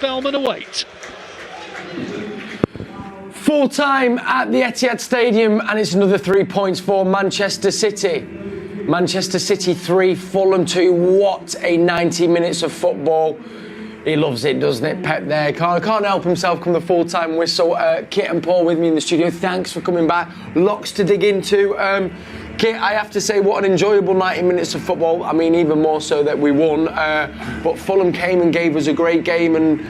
Spellman await. Full time at the Etihad Stadium, and it's another 3 points for Manchester City. Manchester City 3, Fulham 2. What a 90 minutes of football. He loves it, doesn't it, Pep there? Can't help himself come the full-time whistle. Kit and Paul with me in the studio. Thanks for coming back. Lots to dig into. Kit, I have to say, what an enjoyable 90 minutes of football. I mean, even more so that we won. But Fulham came and gave us a great game,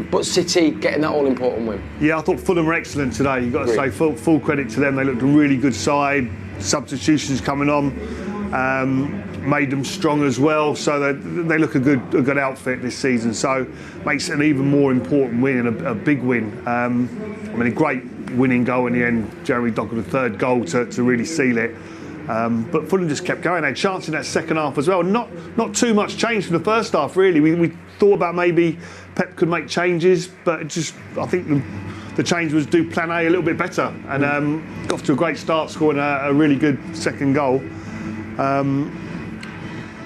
but City getting that all-important win. Yeah, I thought Fulham were excellent today. You've got to say full credit to them. They looked a really good side. Substitutions coming on. Made them strong as well, so they look a good outfit this season. So makes it an even more important win and a big win. I mean, a great winning goal in the end. Jeremy Doku, the third goal to really seal it. But Fulham just kept going. They had a chance in that second half as well. Not too much change from the first half, really. We thought about maybe Pep could make changes, but I think the change was do plan A a little bit better, and got off to a great start, scoring a really good second goal.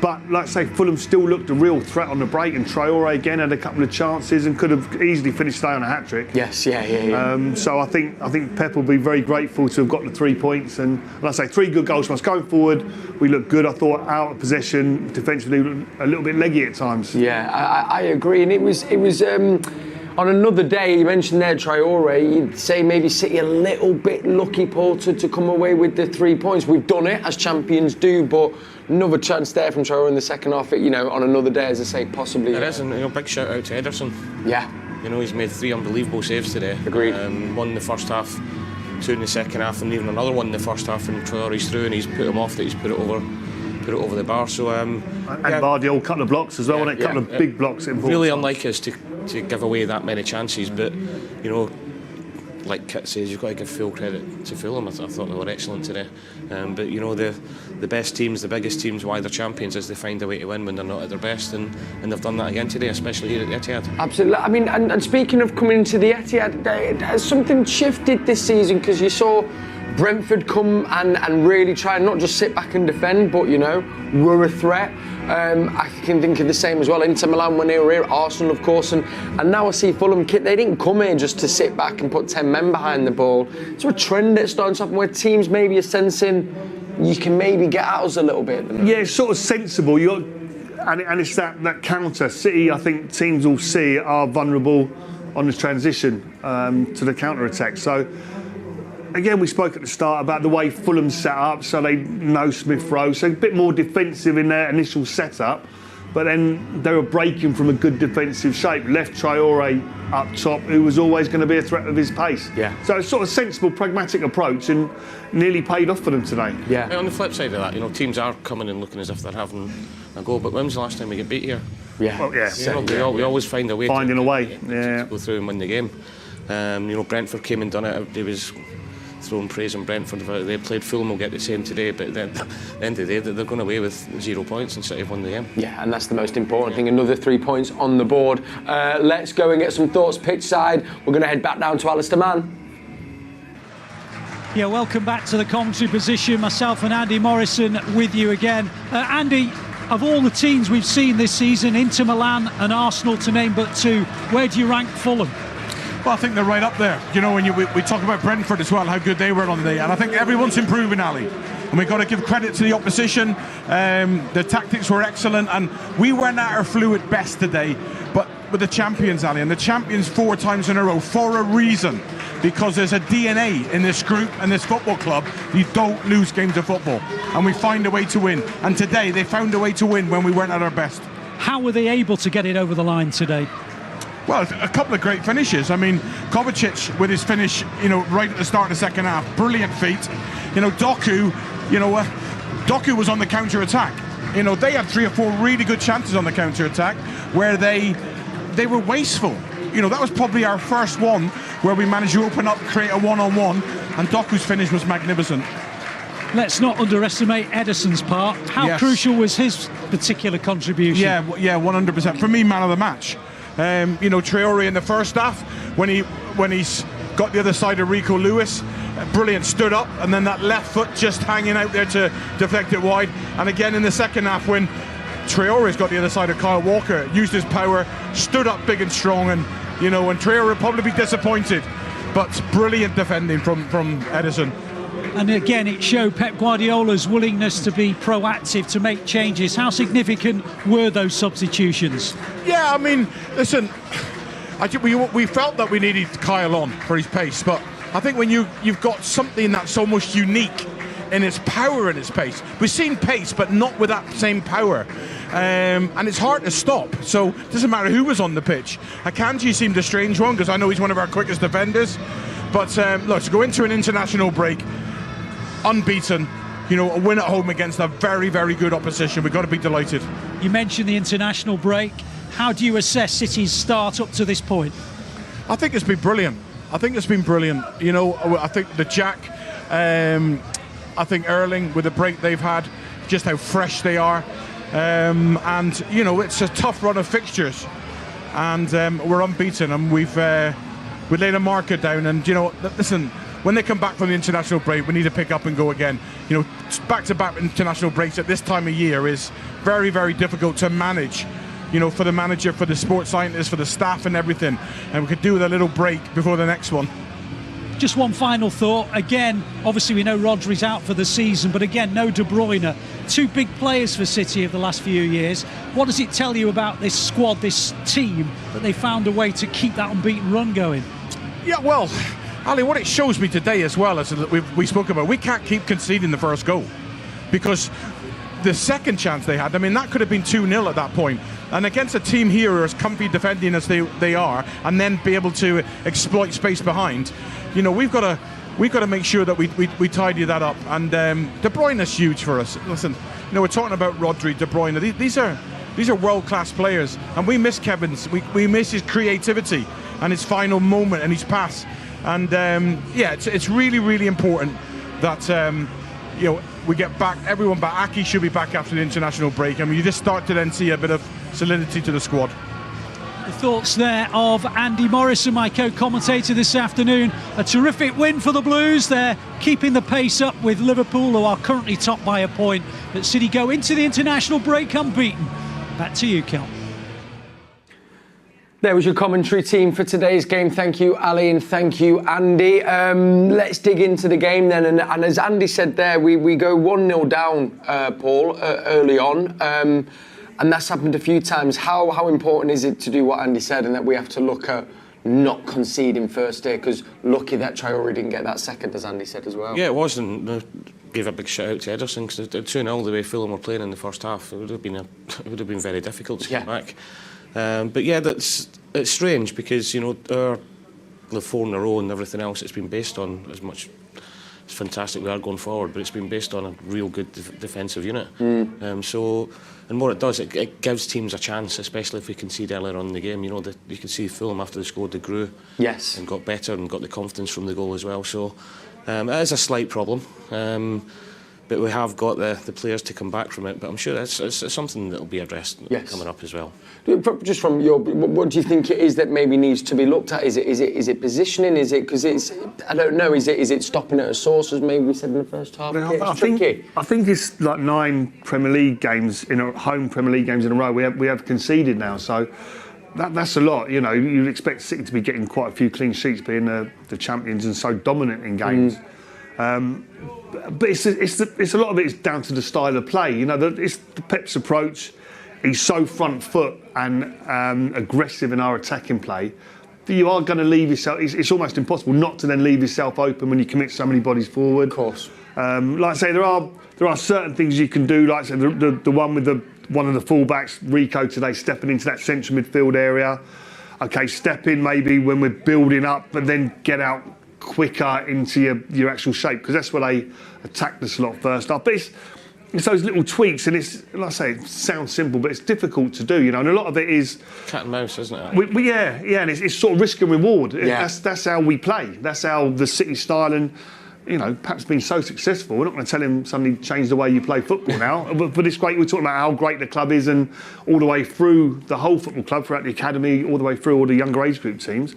But like I say, Fulham still looked a real threat on the break, and Traore again had a couple of chances and could have easily finished today on a hat-trick. Yes, yeah. So I think Pep will be very grateful to have got the 3 points, and like I say, 3 good goals from us. Going forward, we look good. I thought out of possession, defensively, a little bit leggy at times. Yeah, I agree, and it was on another day, you mentioned there Traore, you'd say maybe City a little bit lucky, Paul, to come away with the 3 points. We've done it, as champions do, but another chance there from Traore in the second half, on another day, as I say, possibly. There is, and big shout out to Ederson. Yeah. He's made 3 unbelievable saves today. Agreed. One in the first half, 2 in the second half, and even another one in the first half, and Traore's through, and he's put him off, that he's put it over the bar. So and Vardy, couple of blocks as well, and a couple of big blocks in. Really unlike us to give away that many chances, but like Kit says, you've got to give full credit to Fulham. I thought they were excellent today. But the best teams, the biggest teams, why they're champions is they find a way to win when they're not at their best, and they've done that again today, especially here at the Etihad. Absolutely. I mean, and speaking of coming into the Etihad, has something shifted this season? Because you saw Brentford come and really try and not just sit back and defend, but were a threat. I can think of the same as well. Inter Milan when they were here, Arsenal of course, and now I see Fulham. They didn't come here just to sit back and put 10 men behind the ball. It's a trend that's starting to happen where teams maybe are sensing you can maybe get at us a little bit. Yeah, it's sort of sensible. And it's that counter. City, I think teams will see are vulnerable on the transition to the counter attack. So. Again, we spoke at the start about the way Fulham set up, so they know Smith Rowe, so a bit more defensive in their initial setup, but then they were breaking from a good defensive shape. Left Traore up top, who was always going to be a threat with his pace. Yeah. So it's sort of sensible, pragmatic approach, and nearly paid off for them today. Yeah. On the flip side of that, teams are coming and looking as if they're having a go, but when was the last time we get beat here? Yeah. Well, yeah. We always find a way to go through and win the game. Brentford came and done it. They was throwing praise on Brentford. They played Fulham, will get the same today, but then at the end of the day, they're going away with 0 points and City have won the game. Yeah, and that's the most important thing. Another 3 points on the board. Let's go and get some thoughts pitchside. We're going to head back down to Alistair Mann. Yeah, welcome back to the commentary position. Myself and Andy Morrison with you again. Andy, of all the teams we've seen this season, Inter Milan and Arsenal to name but 2, where do you rank Fulham? Well, I think they're right up there. When we talk about Brentford as well, how good they were on the day, and I think everyone's improving, Ali. And we've got to give credit to the opposition. The tactics were excellent, and we weren't at our fluid best today. But with the champions, Ali, and the champions 4 times in a row for a reason, because there's a DNA in this group and this football club. You don't lose games of football, and we find a way to win. And today they found a way to win when we weren't at our best. How were they able to get it over the line today? Well, a couple of great finishes. I mean, KOVACIC with his finish, right at the start of the second half, brilliant feat. Doku, Doku was on the counter attack. They had 3 or 4 really good chances on the counter attack where they were wasteful. That was probably our first one where we managed to open up, create a one-on-one, and Doku's finish was magnificent. Let's not underestimate Ederson's part. How crucial was his particular contribution? Yeah, 100%. For me, man of the match. Traore in the first half, when he's got the other side of Rico Lewis, brilliant, stood up, and then that left foot just hanging out there to deflect it wide. And again in the second half, when Traore's got the other side of Kyle Walker, used his power, stood up big and strong, and and Traore will probably be disappointed, but brilliant defending from Ederson. And again, it showed Pep Guardiola's willingness to be proactive, to make changes. How significant were those substitutions? Yeah, I mean, listen, I think we felt that we needed Kyle on for his pace, but I think when you've got something that's almost unique in its power and its pace. We've seen pace, but not with that same power. And it's hard to stop, so it doesn't matter who was on the pitch. Akanji seemed a strange one, because I know he's one of our quickest defenders. But look, to go into an international break, unbeaten, a win at home against a very, very good opposition, we've got to be delighted. You mentioned the international break. How do you assess City's start up to this point? I think it's been brilliant. I think the Jack, I think Erling, with the break they've had, just how fresh they are. And it's a tough run of fixtures, and we're unbeaten, and we've laid a marker down. And listen, when they come back from the international break, we need to pick up and go again. Back-to-back international breaks at this time of year is very, very difficult to manage. For the manager, for the sports scientists, for the staff, and everything. And we could do with a little break before the next one. Just one final thought. Again, obviously we know Rodri's out for the season, but again, no De Bruyne. Two big players for City of the last few years. What does it tell you about this squad, this team, that they found a way to keep that unbeaten run going? Yeah, well, Ali, what it shows me today as well is that we spoke about, we can't keep conceding the first goal, because the second chance they had, that could have been 2-0 at that point. And against a team here who are as comfy defending as they are, and then be able to exploit space behind, we've got to make sure that we tidy that up. And De Bruyne is huge for us. Listen, we're talking about Rodri, De Bruyne. These are world-class players, and we miss Kevin's. We miss his creativity and his final moment and his pass. And it's really, really important that we get back, everyone back. Aki should be back after the international break. You just start to then see a bit of solidity to the squad. The thoughts there of Andy Morrison, my co-commentator this afternoon. A terrific win for the Blues. They're keeping the pace up with Liverpool, who are currently top by a point. But City go into the international break unbeaten. Back to you, Kel. There was your commentary team for today's game. Thank you, Ali, and thank you, Andy. Let's dig into the game then. And as Andy said there, we go 1-0 down, Paul, early on. And that's happened a few times. How important is it to do what Andy said, and that we have to look at not conceding first here? Because lucky that Traore didn't get that second, as Andy said as well. Yeah, it was. And gave a big shout out to Ederson, because 2-0 the way Fulham were playing in the first half, it would have been very difficult to get back. But yeah, it's strange, because the 4 in a row and everything else, it's been based on, as much it's fantastic we are going forward, but it's been based on a real good defensive unit. And what it does, it gives teams a chance, especially if we concede earlier on in the game. You can see Fulham, after they scored, they grew, and got better and got the confidence from the goal as well. So it is a slight problem. But we have got the players to come back from it. But I'm sure it's something that will be addressed coming up as well. Just from what do you think it is that maybe needs to be looked at? Is it positioning? Is it because it's, I don't know. Is it stopping at a source, as maybe we said in the first half? I think it's like 9 Premier League games home Premier League games in a row. We have conceded now, so that's a lot. You'd expect City to be getting quite a few clean sheets, being the champions and so dominant in games. But it's a lot of it is down to the style of play. It's the Pep's approach. He's so front foot and aggressive in our attacking play that you are going to leave yourself. It's almost impossible not to then leave yourself open when you commit so many bodies forward. Of course. Like I say, there are certain things you can do. Like I say, the one with one of the fullbacks, Rico, today stepping into that central midfield area. Okay, step in maybe when we're building up, but then get out quicker into your actual shape, because that's where they attacked us a lot first up. But it's those little tweaks, and it's, like I say, it sounds simple, but it's difficult to do, and a lot of it is cat and mouse, isn't it? And it's sort of risk and reward. That's how we play. That's how the City style, and Pep's been so successful. We're not going to tell him suddenly change the way you play football now. But it's great. We're talking about how great the club is, and all the way through the whole football club, throughout the academy, all the way through all the younger age group teams.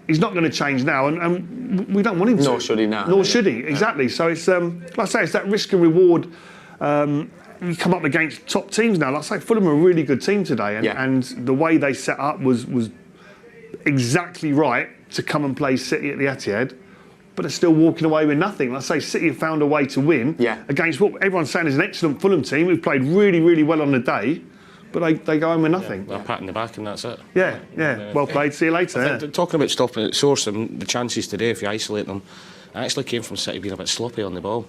He's not going to change now, and we don't want him to. Nor should he now. Nor should he, exactly. So it's, like I say, it's that risk and reward you come up against top teams now. Like I say, Fulham are a really good team today, and the way they set up was exactly right to come and play City at the Etihad, but they're still walking away with nothing. Like I say, City have found a way to win against what everyone's saying is an excellent Fulham team who've played really, really well on the day, but they go home with nothing. They're patting the back and that's it. Yeah. Well played. See you later. Talking about stopping at source, and the chances today, if you isolate them, actually came from City being a bit sloppy on the ball.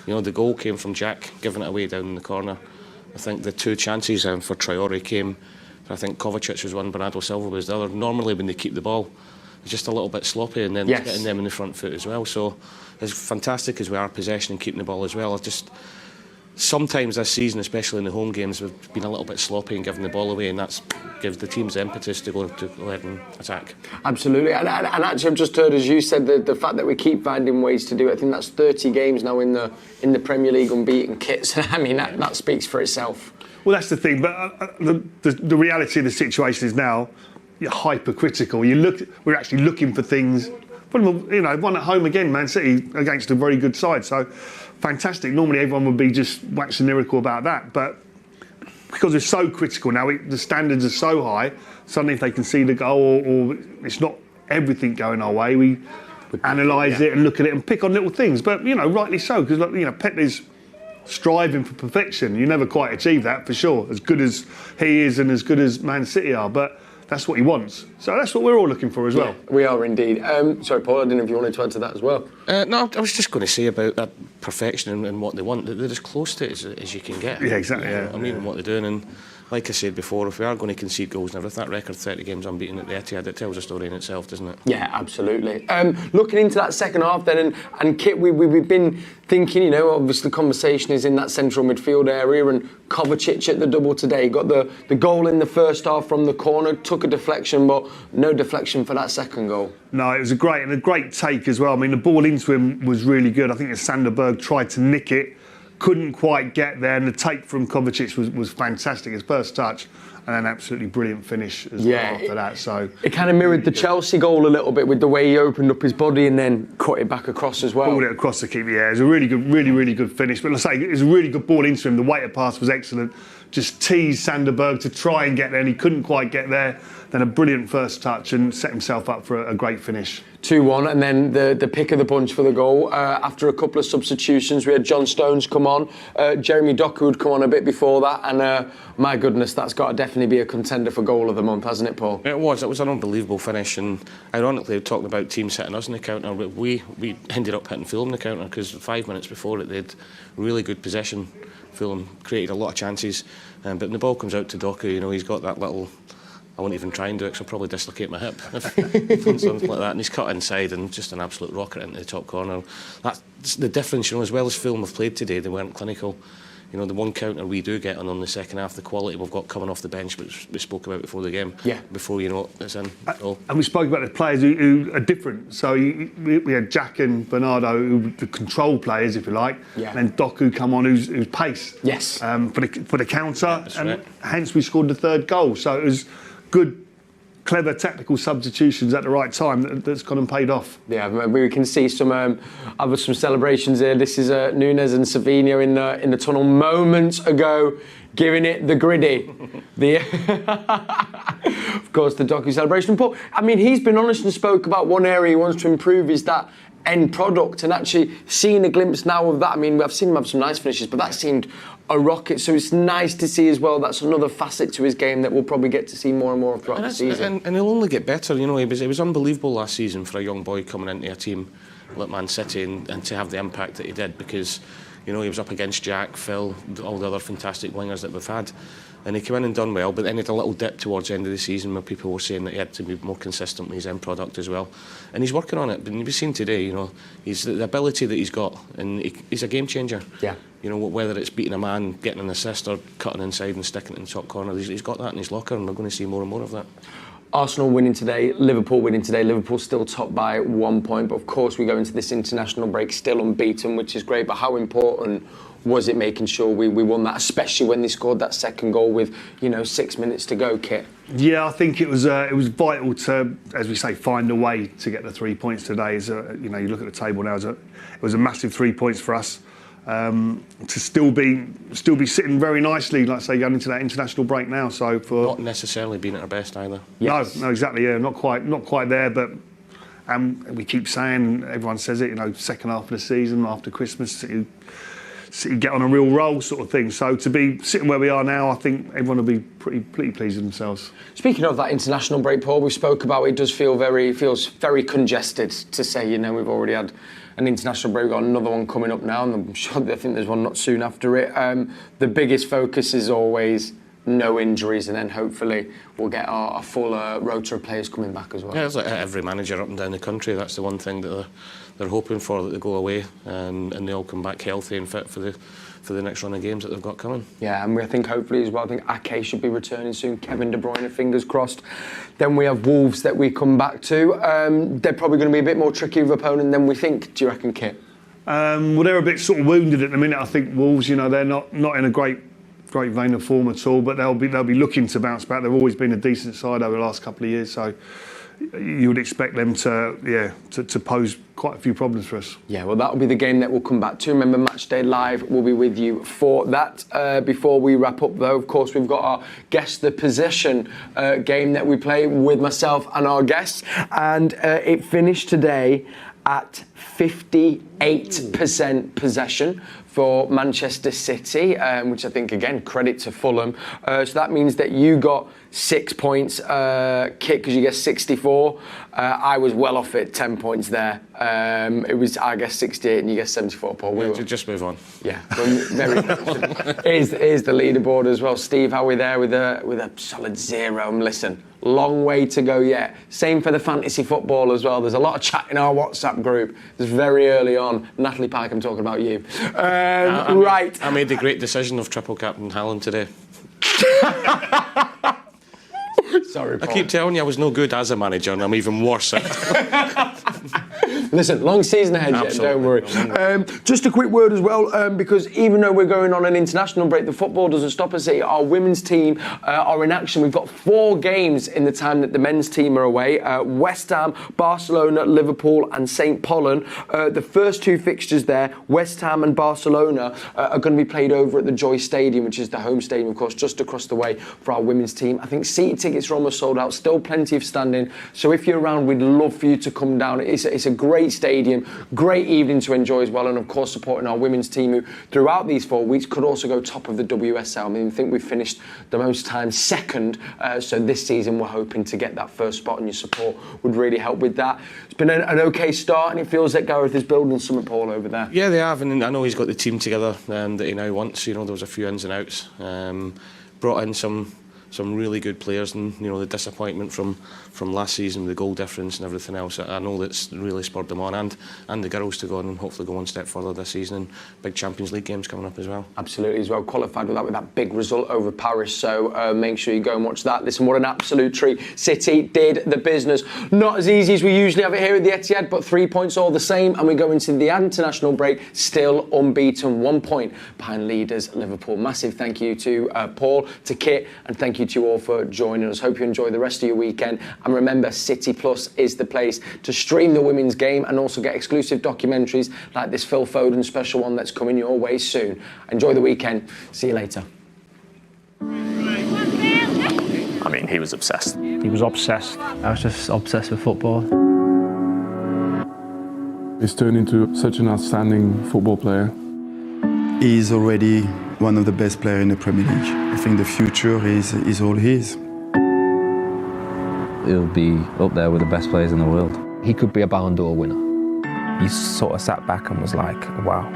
You know, the goal came from Jack giving it away down in the corner. I think the two chances for Traore came. I think KOVACIC was one, Bernardo Silva was the other. Normally when they keep the ball, it's just a little bit sloppy, and then getting them in the front foot as well. So as fantastic as we are possession and keeping the ball as well, sometimes this season, especially in the home games, we've been a little bit sloppy and giving the ball away, and that's gives the teams the impetus to go ahead and attack. Absolutely, and actually I've just heard, as you said, the fact that we keep finding ways to do it. I think that's 30 games now in the Premier League unbeaten kits. I mean, that speaks for itself. Well, that's the thing, but the reality of the situation is now you're hypercritical. We're actually looking for things. You know, one at home again, Man City against a very good side, so fantastic. Normally everyone would be just waxing lyrical about that, but because we're so critical now, the standards are so high, suddenly if they can see the goal or it's not everything going our way, we analyse it and look at it and pick on little things. But, you know, rightly so, because, you know, Pep is striving for perfection. You never quite achieve that, for sure, as good as he is and as good as Man City are, but that's what he wants. So that's what we're all looking for as well. We are indeed. Sorry, Paul, I didn't know if you wanted to add to that as well. No, I was just going to say about that perfection and what they want. They're as close to it as you can get. Yeah, exactly. Yeah. I mean, what they're doing. And like I said before, if we are going to concede goals and everything, that record 30 games unbeaten at the Etihad, it tells a story in itself, doesn't it? Yeah, absolutely. Looking into that second half then, and Kit, we've been thinking, you know, obviously the conversation is in that central midfield area, and KOVACIC at the double today. Got the goal in the first half from the corner, took a deflection, but no deflection for that second goal. No, it was a great take as well. I mean, the ball into him was really good. I think Sanderberg tried to nick it, couldn't quite get there, and the take from KOVACIC was fantastic. His first touch, and an absolutely brilliant finish as well after that. So it kind of mirrored the Chelsea goal a little bit with the way he opened up his body and then cut it back across as well. Pulled it across the keeper. Yeah, it was a really good, really good finish. But let's say it was a really good ball into him. The weight of pass was excellent. Just teased Sanderberg to try and get there, and he couldn't quite get there. Then a brilliant first touch and set himself up for a great finish. 2-1, and then the pick of the bunch for the goal. After a couple of substitutions, we had John Stones come on. Jeremy Doku had come on a bit before that, and my goodness, that's got to definitely be a contender for goal of the month, hasn't it, Paul? It was an unbelievable finish, and ironically, we're talking about teams hitting us in the counter, but we ended up hitting Fulham in the counter because 5 minutes before it, they'd really good possession. Fulham created a lot of chances, but when the ball comes out to Doku, you know, he's got that little... I won't even try and do it because I'll probably dislocate my hip. Something like that. And he's cut inside and just an absolute rocket into the top corner. That's the difference, you know, as well as Fulham have played today, they weren't clinical. You know, the one counter we do get on the second half, the quality we've got coming off the bench, which we spoke about before the game. Yeah. Before you know it's in. And we spoke about the players who are different. So we had Jack and Bernardo, who were the control players, if you like. Yeah. And then Doku come on, who's pace. Yes. For the counter, and right. Hence we scored the third goal. So it was good, clever tactical substitutions at the right time that's gone and paid off. Yeah, we can see some celebrations here. This is Nunes and Savinho in the tunnel moments ago, giving it the griddy. Of course, the Doku celebration. But I mean, he's been honest and spoke about one area he wants to improve is that end product, and actually seeing a glimpse now of that. I mean, I've seen him have some nice finishes, but that seemed a rocket. So it's nice to see as well. That's another facet to his game that we'll probably get to see more and more throughout the season. And he'll only get better. You know, it was unbelievable last season for a young boy coming into a team like Man City and to have the impact that he did, because, you know, he was up against Jack, Phil, all the other fantastic wingers that we've had. And he came in and done well, but then he had a little dip towards the end of the season where people were saying that he had to be more consistent with his end product as well. And he's working on it. But you've seen today, you know, the ability that he's got, and he's a game changer. Yeah. You know, whether it's beating a man, getting an assist, or cutting inside and sticking it in the top corner, he's got that in his locker, and we're going to see more and more of that. Arsenal winning today, Liverpool winning today. Liverpool still top by 1 point, but of course we go into this international break still unbeaten, which is great. But how important was it making sure we won that, especially when they scored that second goal with, you know, 6 minutes to go, Kit? Yeah, I think it was vital to, as we say, find a way to get the 3 points today. You know, you look at the table now, it was a massive 3 points for us. to still be sitting very nicely, like I say, going into that international break now. So for not necessarily being at our best either. Yes. No, exactly. Yeah, not quite there, but. We keep saying, everyone says it, second half of the season after Christmas, City get on a real roll sort of thing. So to be sitting where we are now, I think everyone will be pretty pleased with themselves. Speaking of that international break, Paul, we spoke about it. Does feels very congested to say. We've already had an international break. We've got another one coming up now, and I'm sure I think there's one not soon after it. The biggest focus is always no injuries, and then hopefully we'll get our full rota of players coming back as well. Yeah, it's like every manager up and down the country. That's the one thing that they're hoping for, that they go away and they all come back healthy and fit for the next run of games that they've got coming. Yeah, and I think hopefully as well, I think Ake should be returning soon. Kevin De Bruyne, fingers crossed. Then we have Wolves that we come back to. They're probably going to be a bit more tricky of opponent than we think. Do you reckon, Kit? Well, they're a bit sort of wounded at the minute. I think Wolves, they're not in a great vein of form at all, but they'll be looking to bounce back. They've always been a decent side over the last couple of years, so you would expect them to pose quite a few problems for us. Yeah, well, that'll be the game that we'll come back to. Remember, Matchday Live will be with you for that. Before we wrap up, though, of course, we've got our Guess the Possession game that we play with myself and our guests, and it finished today at 58% possession for Manchester City, which I think, again, credit to Fulham. So that means that you got 6 points, Kit, because you guessed 64. I was well off it, 10 points there. It was, I guess, 68 and you guessed 74, Paul. Just move on. Yeah, very Here's the leaderboard as well. Steve, how are we there with a solid 0? Listen, long way to go yet. Same for the fantasy football as well. There's a lot of chat in our WhatsApp group. It's very early on. Natalie Pike, I'm talking about you. Right. I made the great decision of triple captain Haaland today. Sorry, Paul. I keep telling you I was no good as a manager, and I'm even worse at it. Listen, long season ahead yet, don't worry. Just a quick word as well, because even though we're going on an international break, the football doesn't stop us here. Our women's team are in action. We've got 4 games in the time that the men's team are away. West Ham, Barcelona, Liverpool and St. Pollen. The first 2 fixtures there, West Ham and Barcelona, are going to be played over at the Joy Stadium, which is the home stadium, of course, just across the way for our women's team. I think seat tickets are almost sold out, still plenty of standing. So if you're around, we'd love for you to come down. It's a great stadium, great evening to enjoy as well, and of course supporting our women's team who throughout these 4 weeks could also go top of the WSL. I think we've finished the most time second, so this season we're hoping to get that first spot, and your support would really help with that. It's been an okay start, and it feels like Gareth is building something, Paul, over there. Yeah, they have, and I know he's got the team together that he now wants. There was a few ins and outs. Brought in some really good players, and the disappointment from last season, the goal difference and everything else, I know that's really spurred them on, and the girls to go on and hopefully go one step further this season, and big Champions League games coming up as well. Absolutely, as well, qualified with that big result over Paris, so make sure you go and watch that. Listen, what an absolute treat. City did the business. Not as easy as we usually have it here at the Etihad, but 3 points all the same, and we go into the international break still unbeaten, 1 point behind leaders Liverpool. Massive thank you to Paul, to Kit, and thank you to you all for joining us. Hope you enjoy the rest of your weekend, and remember, City Plus is the place to stream the women's game and also get exclusive documentaries like this Phil Foden special one that's coming your way soon. Enjoy the weekend. See you later. I mean, he was obsessed. He was obsessed. I was just obsessed with football. He's turned into such an outstanding football player. He's already one of the best players in the Premier League. I think the future is all his. He'll be up there with the best players in the world. He could be a Ballon d'Or winner. He sort of sat back and was like, wow,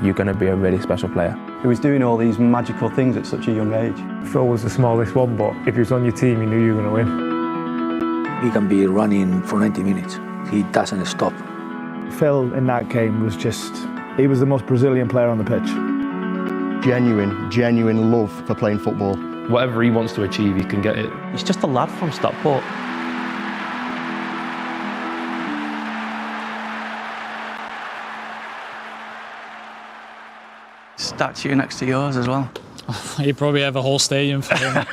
you're going to be a really special player. He was doing all these magical things at such a young age. Phil was the smallest one, but if he was on your team, you knew you were going to win. He can be running for 90 minutes. He doesn't stop. Phil in that game was he was the most Brazilian player on the pitch. Genuine love for playing football. Whatever he wants to achieve, he can get it. He's just a lad from Stockport. Statue next to yours as well. You probably have a whole stadium for him.